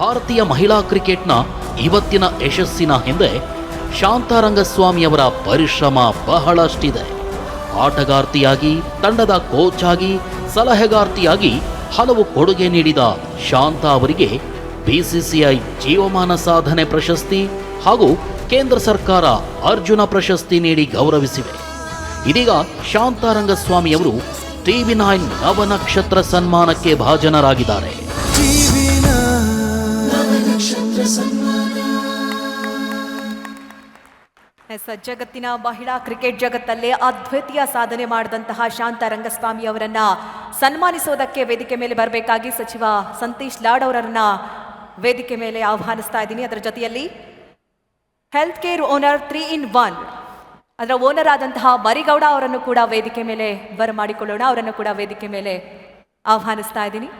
ಭಾರತೀಯ ಮಹಿಳಾ ಕ್ರಿಕೆಟ್ನ ಇವತ್ತಿನ ಯಶಸ್ಸಿನ ಹಿಂದೆ ಶಾಂತಾರಂಗಸ್ವಾಮಿಯವರ ಪರಿಶ್ರಮ ಬಹಳಷ್ಟಿದೆ. ಆಟಗಾರ್ತಿಯಾಗಿ, ತಂಡದ ಕೋಚ್ ಆಗಿ, ಸಲಹೆಗಾರ್ತಿಯಾಗಿ ಹಲವು ಕೊಡುಗೆ ನೀಡಿದ ಶಾಂತಾ ಅವರಿಗೆ ಬಿಸಿಸಿಐ ಜೀವಮಾನ ಸಾಧನೆ ಪ್ರಶಸ್ತಿ ಹಾಗೂ ಕೇಂದ್ರ ಸರ್ಕಾರ ಅರ್ಜುನ ಪ್ರಶಸ್ತಿ ನೀಡಿ ಗೌರವಿಸಿವೆ. ಇದೀಗ ಶಾಂತಾರಂಗಸ್ವಾಮಿಯವರು TV9 ನವನಕ್ಷತ್ರ ಸನ್ಮಾನಕ್ಕೆ ಭಾಜನರಾಗಿದ್ದಾರೆ. ಜಗತ್ತಿನ ಮಹಿಳಾ ಕ್ರಿಕೆಟ್ ಜಗತ್ತಲ್ಲೇ ಅದ್ವಿತೀಯ ಸಾಧನೆ ಮಾಡಿದಂತಹ ಶಾಂತಾರಂಗಸ್ವಾಮಿ ಅವರನ್ನ ಸನ್ಮಾನಿಸೋದಕ್ಕೆ ವೇದಿಕೆ ಮೇಲೆ ಬರಬೇಕಾಗಿ ಸಚಿವ ಸಂತೋಷ್ ಲಾಡ್ ಅವರನ್ನ ವೇದಿಕೆ ಮೇಲೆ ಆಹ್ವಾನಿಸ್ತಾ ಇದ್ದೀನಿ. ಅದರ ಜೊತೆಯಲ್ಲಿ ಹೆಲ್ತ್ ಕೇರ್ ಓನರ್ 3-in-1 ಅದರ ಓನರ್ ಆದಂತಹ ಮರಿಗೌಡ ಅವರನ್ನು ಕೂಡ ವೇದಿಕೆ ಮೇಲೆ ಬರಮಾಡಿಕೊಳ್ಳೋಣ. ಅವರನ್ನು ಕೂಡ ವೇದಿಕೆ ಮೇಲೆ ಆಹ್ವಾನಿಸ್ತಾ ಇದ್ದೀನಿ.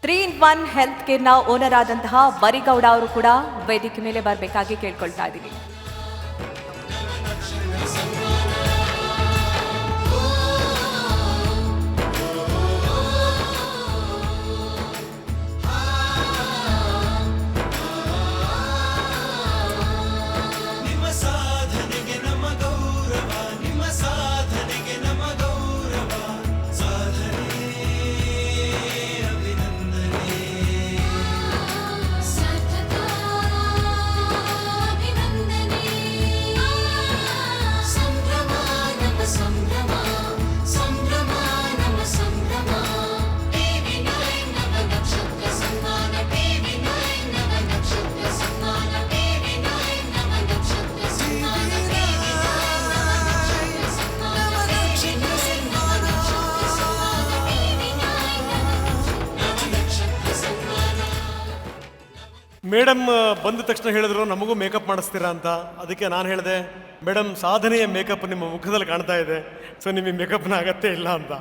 3-in-1 ಹೆಲ್ತ್ ಕೇರ್ನ ಓನರ್ ಆದಂತಹ ಮರಿಗೌಡ ಅವರು ಕೂಡ ವೇದಿಕೆ ಮೇಲೆ ಬರಬೇಕಾಗಿ ಕೇಳ್ಕೊಳ್ತಾ ಇದ್ದೀನಿ. ಮೇಡಮ್ ಬಂದ ತಕ್ಷಣ ಹೇಳಿದ್ರು ನಮಗೂ ಮೇಕಪ್ ಮಾಡಿಸ್ತೀರಾ ಅಂತ. ಅದಕ್ಕೆ ನಾನು ಹೇಳಿದೆ, ಮೇಡಮ್ ಸಾಧನೆಯ ಮೇಕಪ್ ನಿಮ್ಮ ಮುಖದಲ್ಲಿ ಕಾಣ್ತಾ ಇದೆ, ಸೊ ನಿಮಗೆ ಮೇಕಪ್ನ ಅಗತ್ಯ ಇಲ್ಲ ಅಂತ.